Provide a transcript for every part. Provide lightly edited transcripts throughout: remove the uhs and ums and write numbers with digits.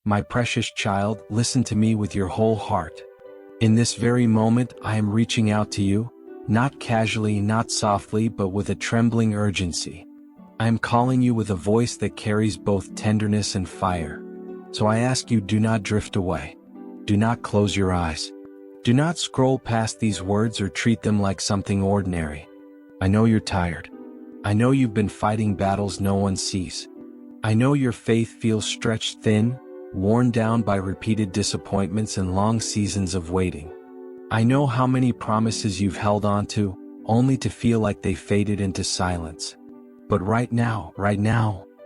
My precious child, listen to me with your whole heart. In this very moment, I am reaching out to you, not casually, not softly, but with a trembling urgency. I am calling you with a voice that carries both tenderness and fire. So I ask you, do not drift away. Do not close your eyes. Do not scroll past these words or treat them like something ordinary. I know you're tired. I know you've been fighting battles no one sees. I know your faith feels stretched thin, worn down by repeated disappointments and long seasons of waiting. I know how many promises you've held on to, only to feel like they faded into silence. But right now,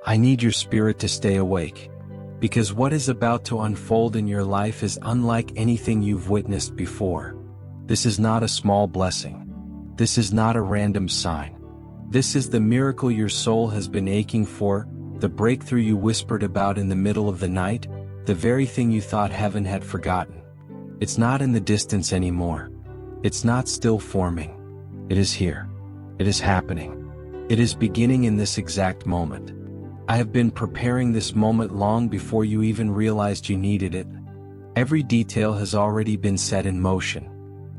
I need your spirit to stay awake. Because what is about to unfold in your life is unlike anything you've witnessed before. This is not a small blessing. This is not a random sign. This is the miracle your soul has been aching for, the breakthrough you whispered about in the middle of the night, the very thing you thought heaven had forgotten. It's not in the distance anymore. It's not still forming. It is here. It is happening. It is beginning in this exact moment. I have been preparing this moment long before you even realized you needed it. Every detail has already been set in motion.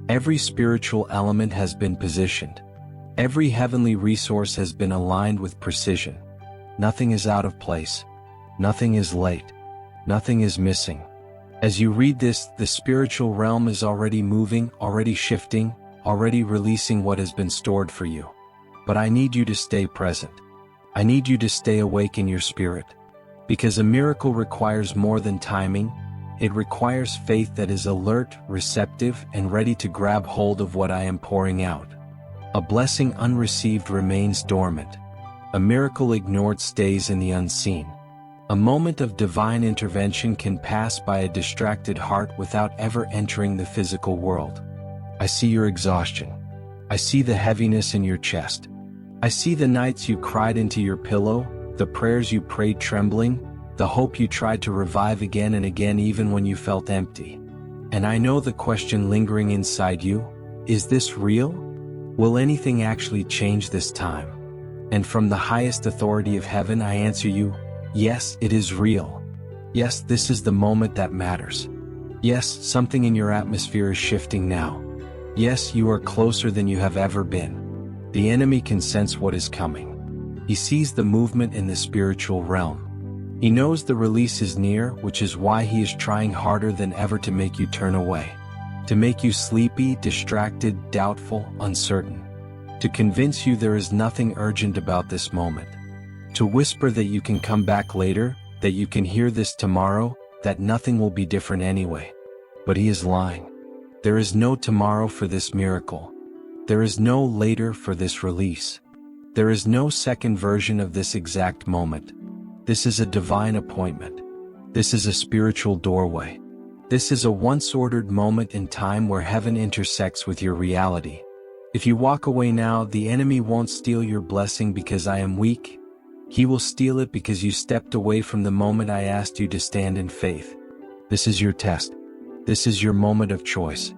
Every spiritual element has been positioned. Every heavenly resource has been aligned with precision. Nothing is out of place. Nothing is late. Nothing is missing. As you read this, the spiritual realm is already moving, already shifting, already releasing what has been stored for you. But I need you to stay present. I need you to stay awake in your spirit. Because a miracle requires more than timing. It requires faith that is alert, receptive, and ready to grab hold of what I am pouring out. A blessing unreceived remains dormant. A miracle ignored stays in the unseen. A moment of divine intervention can pass by a distracted heart without ever entering the physical world. I see your exhaustion. I see the heaviness in your chest. I see the nights you cried into your pillow, the prayers you prayed trembling, the hope you tried to revive again and again even when you felt empty. And I know the question lingering inside you, is this real? Will anything actually change this time? And from the highest authority of heaven I answer you, yes, it is real. Yes, this is the moment that matters. Yes, something in your atmosphere is shifting now. Yes, you are closer than you have ever been. The enemy can sense what is coming. He sees the movement in the spiritual realm. He knows the release is near, which is why he is trying harder than ever to make you turn away. To make you sleepy, distracted, doubtful, uncertain. To convince you there is nothing urgent about this moment. To whisper that you can come back later, that you can hear this tomorrow, that nothing will be different anyway. But he is lying. There is no tomorrow for this miracle. There is no later for this release. There is no second version of this exact moment. This is a divine appointment. This is a spiritual doorway. This is a once-ordered moment in time where heaven intersects with your reality. If you walk away now, the enemy won't steal your blessing because I am weak. He will steal it because you stepped away from the moment I asked you to stand in faith. This is your test. This is your moment of choice.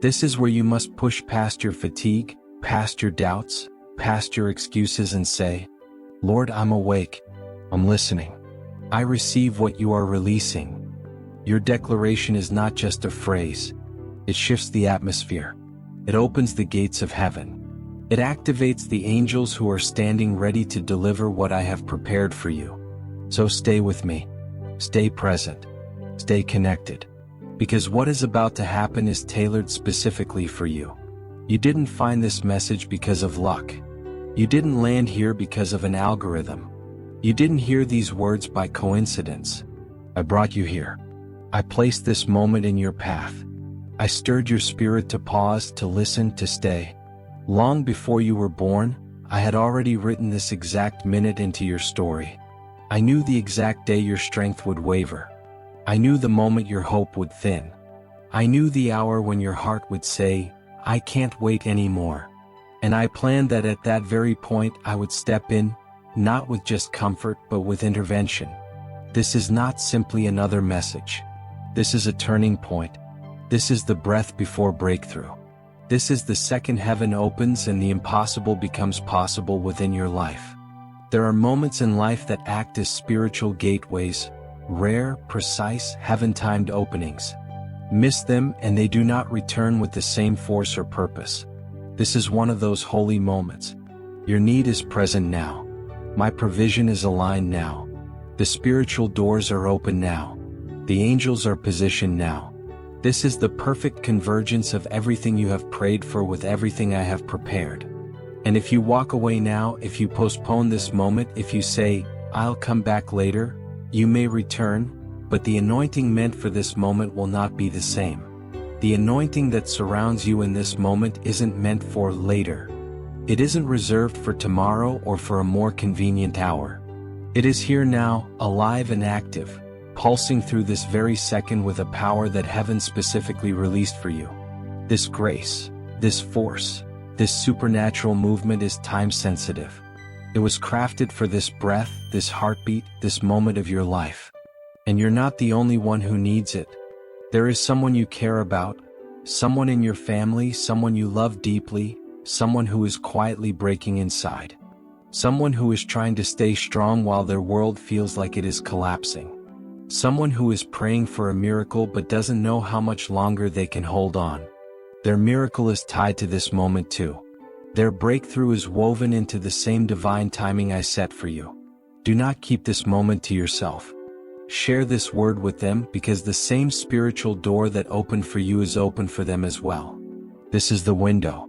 This is where you must push past your fatigue, past your doubts, past your excuses and say, Lord, I'm awake. I'm listening. I receive what you are releasing. Your declaration is not just a phrase. It shifts the atmosphere. It opens the gates of heaven. It activates the angels who are standing ready to deliver what I have prepared for you. So stay with me. Stay present. Stay connected. Because what is about to happen is tailored specifically for you. You didn't find this message because of luck. You didn't land here because of an algorithm. You didn't hear these words by coincidence. I brought you here. I placed this moment in your path. I stirred your spirit to pause, to listen, to stay. Long before you were born, I had already written this exact minute into your story. I knew the exact day your strength would waver. I knew the moment your hope would thin. I knew the hour when your heart would say, I can't wait anymore. And I planned that at that very point I would step in, not with just comfort but with intervention. This is not simply another message. This is a turning point. This is the breath before breakthrough. This is the second heaven opens and the impossible becomes possible within your life. There are moments in life that act as spiritual gateways, rare, precise, heaven-timed openings. Miss them and they do not return with the same force or purpose. This is one of those holy moments. Your need is present now. My provision is aligned now. The spiritual doors are open now. The angels are positioned now. This is the perfect convergence of everything you have prayed for with everything I have prepared. And if you walk away now, if you postpone this moment, if you say, "I'll come back later," you may return, but the anointing meant for this moment will not be the same. The anointing that surrounds you in this moment isn't meant for later. It isn't reserved for tomorrow or for a more convenient hour. It is here now, alive and active, pulsing through this very second with a power that heaven specifically released for you. This grace, this force, this supernatural movement is time-sensitive. It was crafted for this breath, this heartbeat, this moment of your life. And you're not the only one who needs it. There is someone you care about, someone in your family, someone you love deeply, someone who is quietly breaking inside. Someone who is trying to stay strong while their world feels like it is collapsing. Someone who is praying for a miracle but doesn't know how much longer they can hold on. Their miracle is tied to this moment too. Their breakthrough is woven into the same divine timing I set for you. Do not keep this moment to yourself. Share this word with them because the same spiritual door that opened for you is open for them as well. This is the window.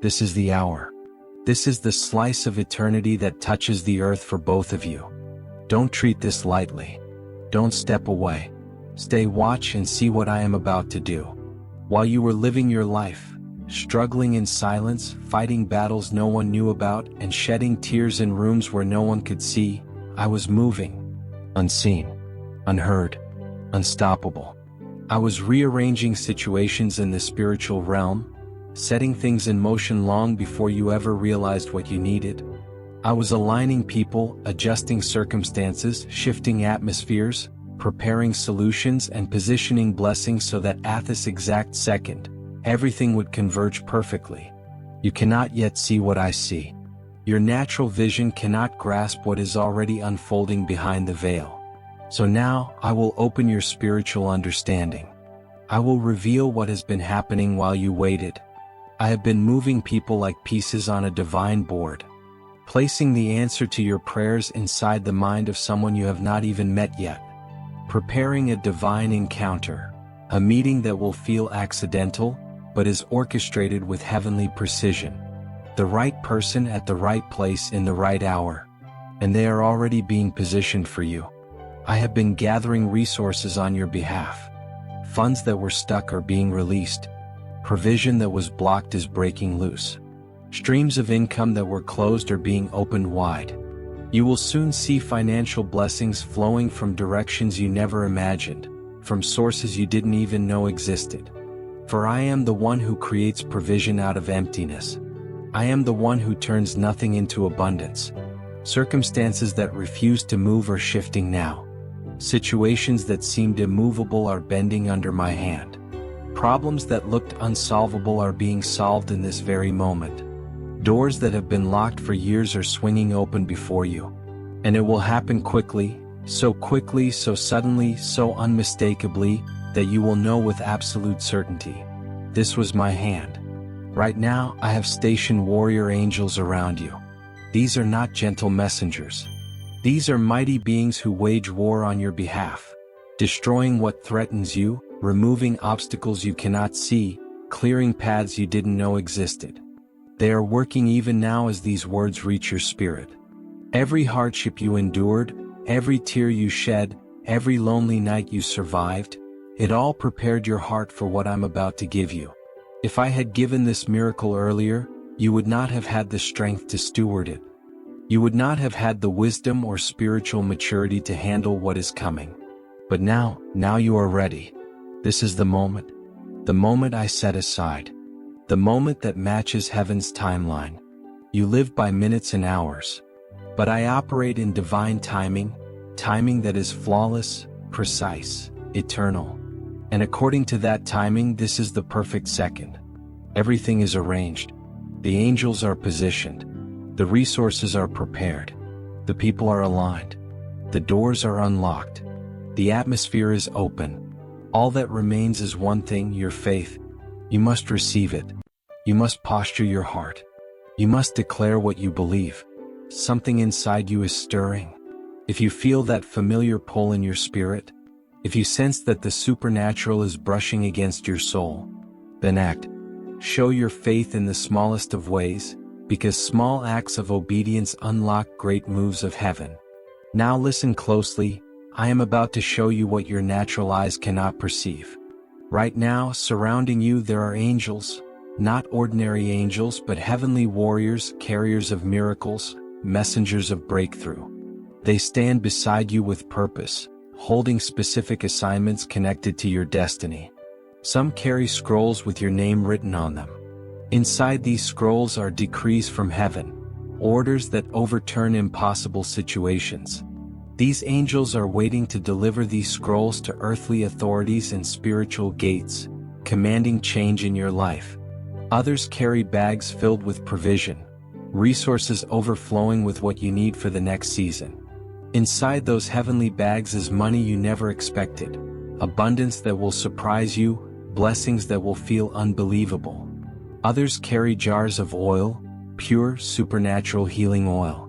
This is the hour. This is the slice of eternity that touches the earth for both of you. Don't treat this lightly. Don't step away. Stay, watch and see what I am about to do. While you were living your life, struggling in silence, fighting battles no one knew about, and shedding tears in rooms where no one could see, I was moving, unseen, unheard, unstoppable. I was rearranging situations in the spiritual realm, setting things in motion long before you ever realized what you needed. I was aligning people, adjusting circumstances, shifting atmospheres, preparing solutions and positioning blessings so that at this exact second, everything would converge perfectly. You cannot yet see what I see. Your natural vision cannot grasp what is already unfolding behind the veil. So now, I will open your spiritual understanding. I will reveal what has been happening while you waited. I have been moving people like pieces on a divine board, placing the answer to your prayers inside the mind of someone you have not even met yet. Preparing a divine encounter, a meeting that will feel accidental, but is orchestrated with heavenly precision. The right person at the right place in the right hour. And they are already being positioned for you. I have been gathering resources on your behalf. Funds that were stuck are being released. Provision that was blocked is breaking loose. Streams of income that were closed are being opened wide. You will soon see financial blessings flowing from directions you never imagined, from sources you didn't even know existed. For I am the one who creates provision out of emptiness. I am the one who turns nothing into abundance. Circumstances that refuse to move are shifting now. Situations that seemed immovable are bending under my hand. Problems that looked unsolvable are being solved in this very moment. Doors that have been locked for years are swinging open before you. And it will happen quickly, so suddenly, so unmistakably, that you will know with absolute certainty. This was my hand. Right now, I have stationed warrior angels around you. These are not gentle messengers. These are mighty beings who wage war on your behalf, destroying what threatens you, removing obstacles you cannot see, clearing paths you didn't know existed. They are working even now as these words reach your spirit. Every hardship you endured, every tear you shed, every lonely night you survived, it all prepared your heart for what I'm about to give you. If I had given this miracle earlier, you would not have had the strength to steward it. You would not have had the wisdom or spiritual maturity to handle what is coming. But now you are ready. This is the moment I set aside. The moment that matches heaven's timeline. You live by minutes and hours. But I operate in divine timing that is flawless, precise, eternal. And according to that timing, this is the perfect second. Everything is arranged. The angels are positioned. The resources are prepared. The people are aligned. The doors are unlocked. The atmosphere is open. All that remains is one thing, your faith. You must receive it. You must posture your heart. You must declare what you believe. Something inside you is stirring. If you feel that familiar pull in your spirit, if you sense that the supernatural is brushing against your soul, then act. Show your faith in the smallest of ways, because small acts of obedience unlock great moves of heaven. Now listen closely. I am about to show you what your natural eyes cannot perceive. Right now, surrounding you there are angels, not ordinary angels but heavenly warriors, carriers of miracles, messengers of breakthrough. They stand beside you with purpose, holding specific assignments connected to your destiny. Some carry scrolls with your name written on them. Inside these scrolls are decrees from heaven, orders that overturn impossible situations. These angels are waiting to deliver these scrolls to earthly authorities and spiritual gates, commanding change in your life. Others carry bags filled with provision, resources overflowing with what you need for the next season. Inside those heavenly bags is money you never expected, abundance that will surprise you, blessings that will feel unbelievable. Others carry jars of oil, pure supernatural healing oil.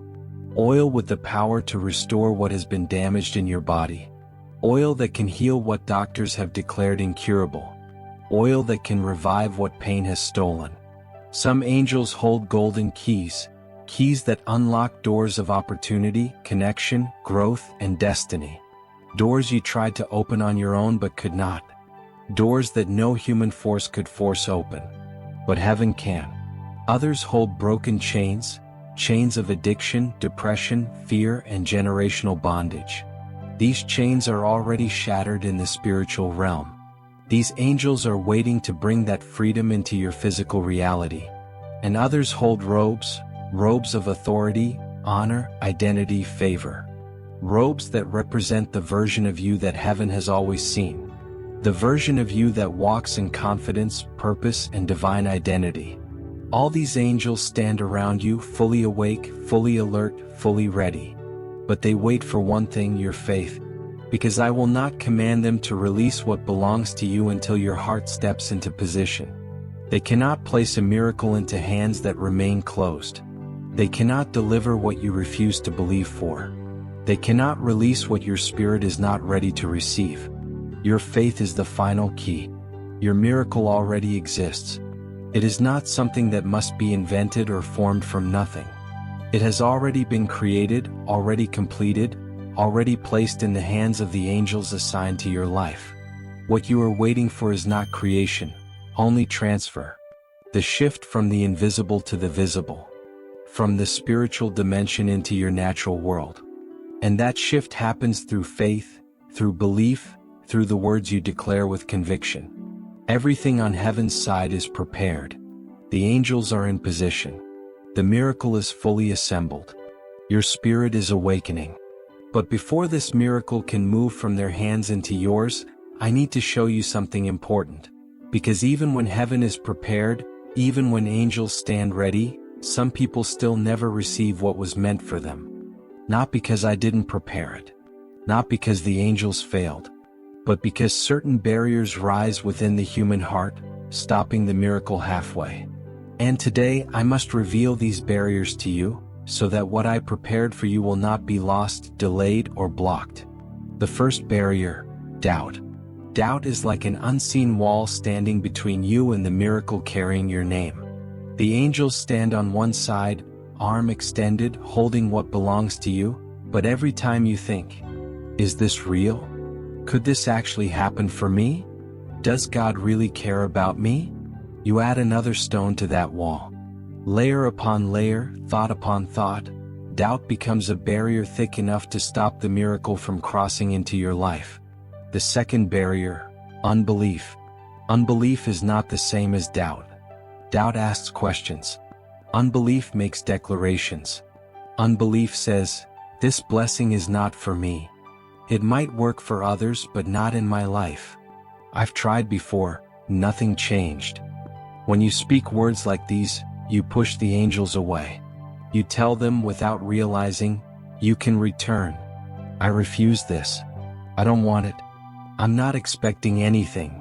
Oil with the power to restore what has been damaged in your body. Oil that can heal what doctors have declared incurable. Oil that can revive what pain has stolen. Some angels hold golden keys, keys that unlock doors of opportunity, connection, growth, and destiny. Doors you tried to open on your own but could not. Doors that no human force could force open. But heaven can. Others hold broken chains, chains of addiction, depression, fear, and generational bondage. These chains are already shattered in the spiritual realm. These angels are waiting to bring that freedom into your physical reality. And others hold robes, robes of authority, honor, identity, favor. Robes that represent the version of you that heaven has always seen. The version of you that walks in confidence, purpose, and divine identity. All these angels stand around you, fully awake, fully alert, fully ready. But they wait for one thing, your faith. Because I will not command them to release what belongs to you until your heart steps into position. They cannot place a miracle into hands that remain closed. They cannot deliver what you refuse to believe for. They cannot release what your spirit is not ready to receive. Your faith is the final key. Your miracle already exists. It is not something that must be invented or formed from nothing. It has already been created, already completed, already placed in the hands of the angels assigned to your life. What you are waiting for is not creation, only transfer. The shift from the invisible to the visible. From the spiritual dimension into your natural world. And that shift happens through faith, through belief, through the words you declare with conviction. Everything on heaven's side is prepared. The angels are in position. The miracle is fully assembled. Your spirit is awakening. But before this miracle can move from their hands into yours, I need to show you something important. Because even when heaven is prepared, even when angels stand ready, some people still never receive what was meant for them. Not because I didn't prepare it. Not because the angels failed. But because certain barriers rise within the human heart, stopping the miracle halfway. And today I must reveal these barriers to you, so that what I prepared for you will not be lost, delayed, or blocked. The first barrier, doubt. Doubt is like an unseen wall standing between you and the miracle carrying your name. The angels stand on one side, arm extended, holding what belongs to you, but every time you think, is this real? Could this actually happen for me? Does God really care about me? You add another stone to that wall. Layer upon layer, thought upon thought, doubt becomes a barrier thick enough to stop the miracle from crossing into your life. The second barrier, unbelief. Unbelief is not the same as doubt. Doubt asks questions. Unbelief makes declarations. Unbelief says, this blessing is not for me. It might work for others but not in my life. I've tried before, nothing changed. When you speak words like these, you push the angels away. You tell them without realizing, you can return. I refuse this. I don't want it. I'm not expecting anything.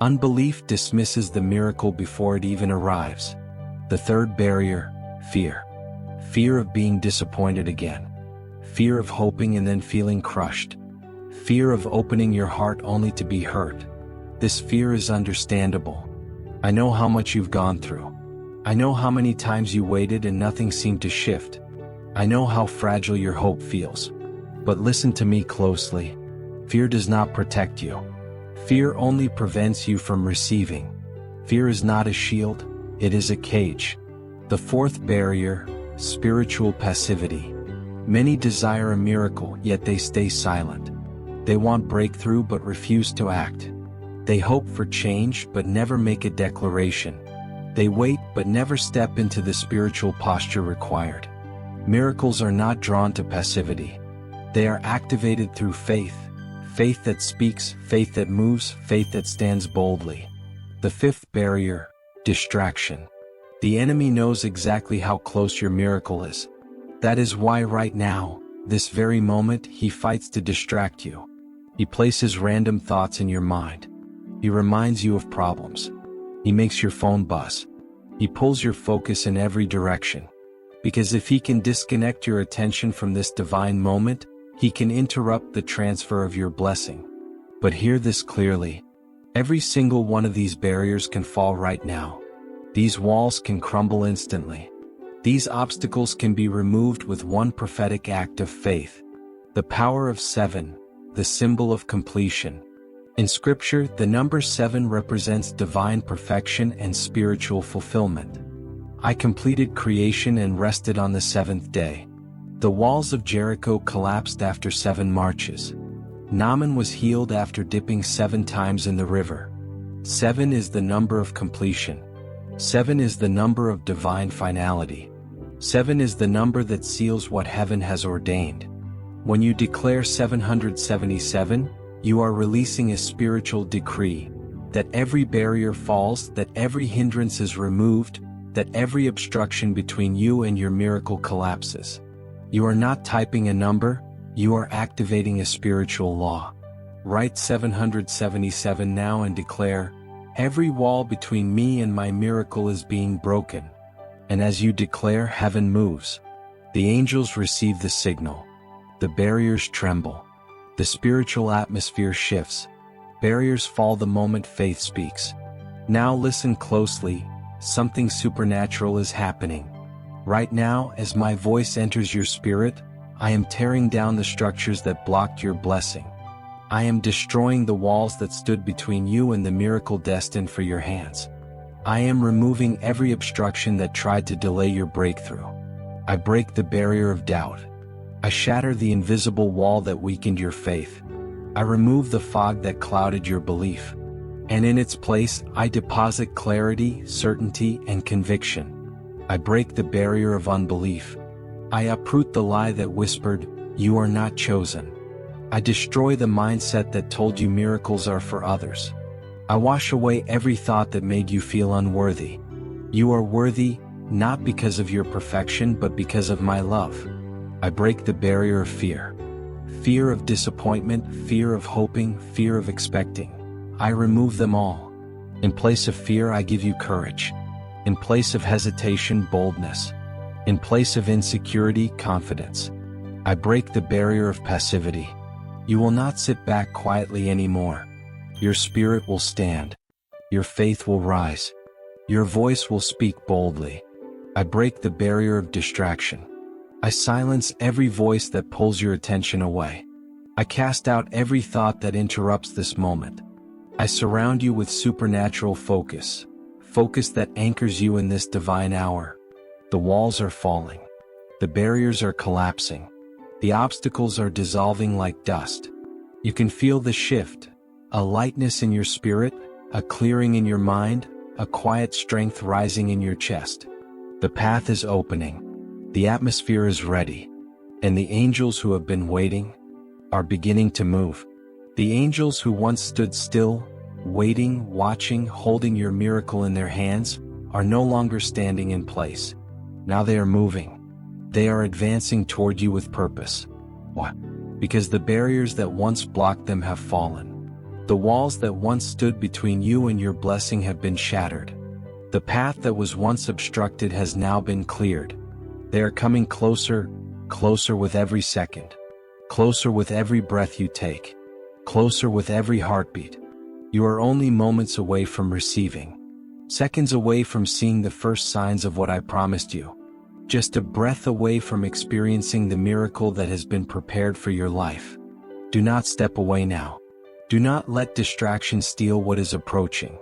Unbelief dismisses the miracle before it even arrives. The third barrier, fear. Fear of being disappointed again. Fear of hoping and then feeling crushed. Fear of opening your heart only to be hurt. This fear is understandable. I know how much you've gone through. I know how many times you waited and nothing seemed to shift. I know how fragile your hope feels. But listen to me closely. Fear does not protect you. Fear only prevents you from receiving. Fear is not a shield, it is a cage. The fourth barrier, spiritual passivity. Many desire a miracle, yet they stay silent. They want breakthrough but refuse to act. They hope for change but never make a declaration. They wait but never step into the spiritual posture required. Miracles are not drawn to passivity. They are activated through faith. Faith that speaks, faith that moves, faith that stands boldly. The fifth barrier, distraction. The enemy knows exactly how close your miracle is. That is why right now, this very moment, he fights to distract you. He places random thoughts in your mind. He reminds you of problems. He makes your phone buzz. He pulls your focus in every direction. Because if he can disconnect your attention from this divine moment, he can interrupt the transfer of your blessing. But hear this clearly. Every single one of these barriers can fall right now. These walls can crumble instantly. These obstacles can be removed with one prophetic act of faith. The power of 7, the symbol of completion. In Scripture, the number 7 represents divine perfection and spiritual fulfillment. I completed creation and rested on the seventh day. The walls of Jericho collapsed after 7 marches. Naaman was healed after dipping 7 times in the river. 7 is the number of completion. 7 is the number of divine finality. 7 is the number that seals what heaven has ordained. When you declare 777, you are releasing a spiritual decree that every barrier falls, that every hindrance is removed, that every obstruction between you and your miracle collapses. You are not typing a number, you are activating a spiritual law. Write 777 now and declare, every wall between me and my miracle is being broken. And as you declare, heaven moves. The angels receive the signal. The barriers tremble. The spiritual atmosphere shifts. Barriers fall the moment faith speaks. Now listen closely, something supernatural is happening. Right now, as my voice enters your spirit, I am tearing down the structures that blocked your blessing. I am destroying the walls that stood between you and the miracle destined for your hands. I am removing every obstruction that tried to delay your breakthrough. I break the barrier of doubt. I shatter the invisible wall that weakened your faith. I remove the fog that clouded your belief. And in its place, I deposit clarity, certainty, and conviction. I break the barrier of unbelief. I uproot the lie that whispered, "You are not chosen." I destroy the mindset that told you miracles are for others. I wash away every thought that made you feel unworthy. You are worthy, not because of your perfection but because of my love. I break the barrier of fear. Fear of disappointment, fear of hoping, fear of expecting. I remove them all. In place of fear, I give you courage. In place of hesitation, boldness. In place of insecurity, confidence. I break the barrier of passivity. You will not sit back quietly anymore. Your spirit will stand. Your faith will rise. Your voice will speak boldly. I break the barrier of distraction. I silence every voice that pulls your attention away. I cast out every thought that interrupts this moment. I surround you with supernatural focus. Focus that anchors you in this divine hour. The walls are falling. The barriers are collapsing. The obstacles are dissolving like dust. You can feel the shift, a lightness in your spirit, a clearing in your mind, a quiet strength rising in your chest. The path is opening. The atmosphere is ready. And the angels who have been waiting are beginning to move. The angels who once stood still, waiting, watching, holding your miracle in their hands, are no longer standing in place. Now they are moving. They are advancing toward you with purpose. What? because the barriers that once blocked them have fallen. The walls that once stood between you and your blessing have been shattered. The path that was once obstructed has now been cleared. They are coming closer, closer with every second. Closer with every breath you take. Closer with every heartbeat. You are only moments away from receiving. Seconds away from seeing the first signs of what I promised you. Just a breath away from experiencing the miracle that has been prepared for your life. Do not step away now. Do not let distraction steal what is approaching.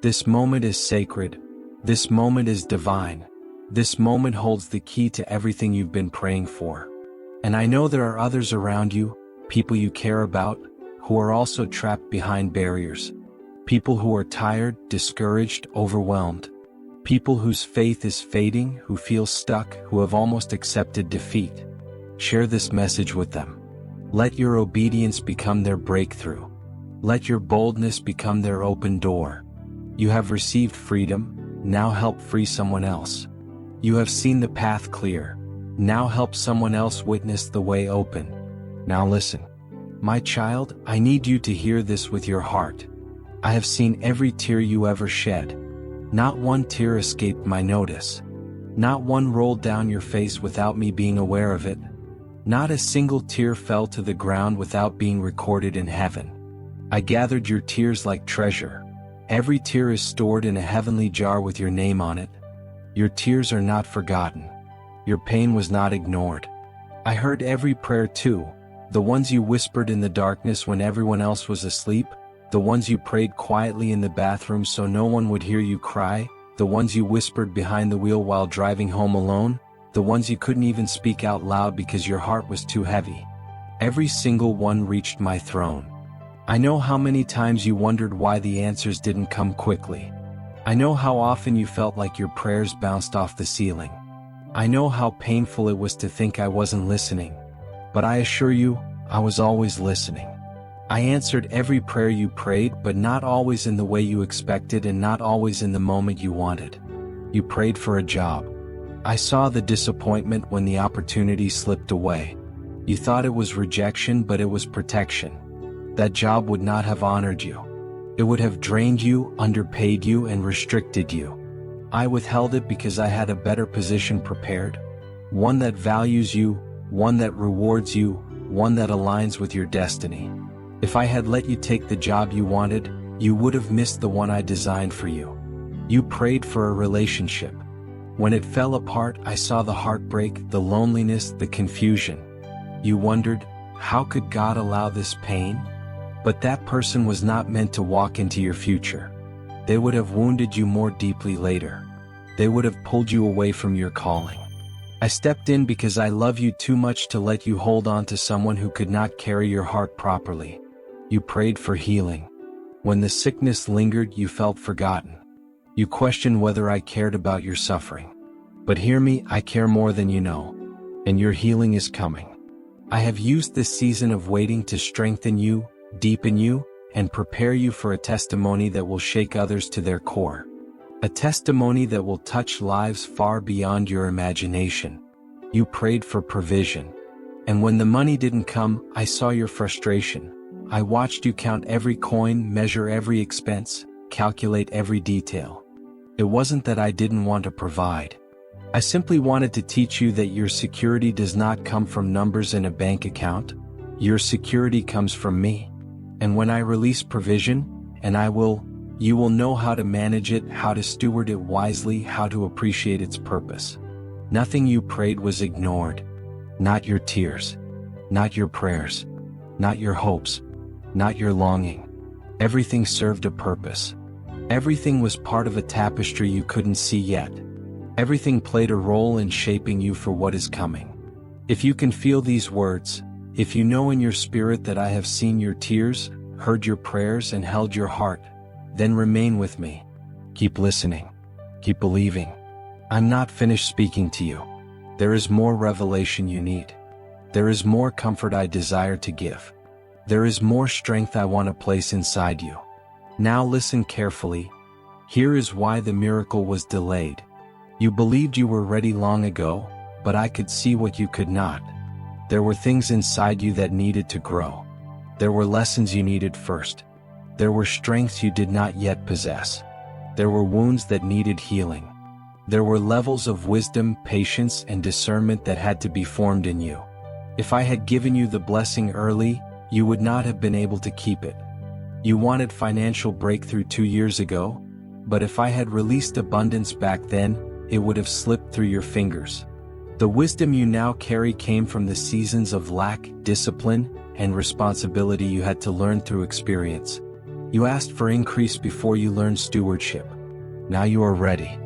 This moment is sacred. This moment is divine. This moment holds the key to everything you've been praying for. And I know there are others around you, people you care about, who are also trapped behind barriers. People who are tired, discouraged, overwhelmed. People whose faith is fading, who feel stuck, who have almost accepted defeat. Share this message with them. Let your obedience become their breakthrough. Let your boldness become their open door. You have received freedom, now help free someone else. You have seen the path clear. Now help someone else witness the way open. Now listen. My child, I need you to hear this with your heart. I have seen every tear you ever shed. Not one tear escaped my notice. Not one rolled down your face without me being aware of it. Not a single tear fell to the ground without being recorded in heaven. I gathered your tears like treasure. Every tear is stored in a heavenly jar with your name on it. Your tears are not forgotten. Your pain was not ignored. I heard every prayer too, the ones you whispered in the darkness when everyone else was asleep, the ones you prayed quietly in the bathroom so no one would hear you cry, the ones you whispered behind the wheel while driving home alone, the ones you couldn't even speak out loud because your heart was too heavy. Every single one reached my throne. I know how many times you wondered why the answers didn't come quickly. I know how often you felt like your prayers bounced off the ceiling. I know how painful it was to think I wasn't listening. But I assure you, I was always listening. I answered every prayer you prayed, but not always in the way you expected and not always in the moment you wanted. You prayed for a job. I saw the disappointment when the opportunity slipped away. You thought it was rejection, but it was protection. That job would not have honored you. It would have drained you, underpaid you, and restricted you. I withheld it because I had a better position prepared. One that values you, one that rewards you, one that aligns with your destiny. If I had let you take the job you wanted, you would have missed the one I designed for you. You prayed for a relationship. When it fell apart, I saw the heartbreak, the loneliness, the confusion. You wondered, how could God allow this pain? But that person was not meant to walk into your future. They would have wounded you more deeply later. They would have pulled you away from your calling. I stepped in because I love you too much to let you hold on to someone who could not carry your heart properly. You prayed for healing. When the sickness lingered, you felt forgotten. You questioned whether I cared about your suffering. But hear me, I care more than you know. And your healing is coming. I have used this season of waiting to strengthen you, deepen you, and prepare you for a testimony that will shake others to their core. A testimony that will touch lives far beyond your imagination. You prayed for provision. And when the money didn't come, I saw your frustration. I watched you count every coin, measure every expense, calculate every detail. It wasn't that I didn't want to provide. I simply wanted to teach you that your security does not come from numbers in a bank account. Your security comes from me. And when I release provision, and you will know how to manage it, how to steward it wisely, how to appreciate its purpose. Nothing you prayed was ignored. Not your tears. Not your prayers. Not your hopes. Not your longing. Everything served a purpose. Everything was part of a tapestry you couldn't see yet. Everything played a role in shaping you for what is coming. If you can feel these words, if you know in your spirit that I have seen your tears, heard your prayers, and held your heart, then remain with me. Keep listening. Keep believing. I'm not finished speaking to you. There is more revelation you need. There is more comfort I desire to give. There is more strength I want to place inside you. Now listen carefully. Here is why the miracle was delayed. You believed you were ready long ago, but I could see what you could not. There were things inside you that needed to grow. There were lessons you needed first. There were strengths you did not yet possess. There were wounds that needed healing. There were levels of wisdom, patience, and discernment that had to be formed in you. If I had given you the blessing early, you would not have been able to keep it. You wanted financial breakthrough 2 years ago, but if I had released abundance back then, it would have slipped through your fingers. The wisdom you now carry came from the seasons of lack, discipline, and responsibility you had to learn through experience. You asked for increase before you learned stewardship. Now you are ready.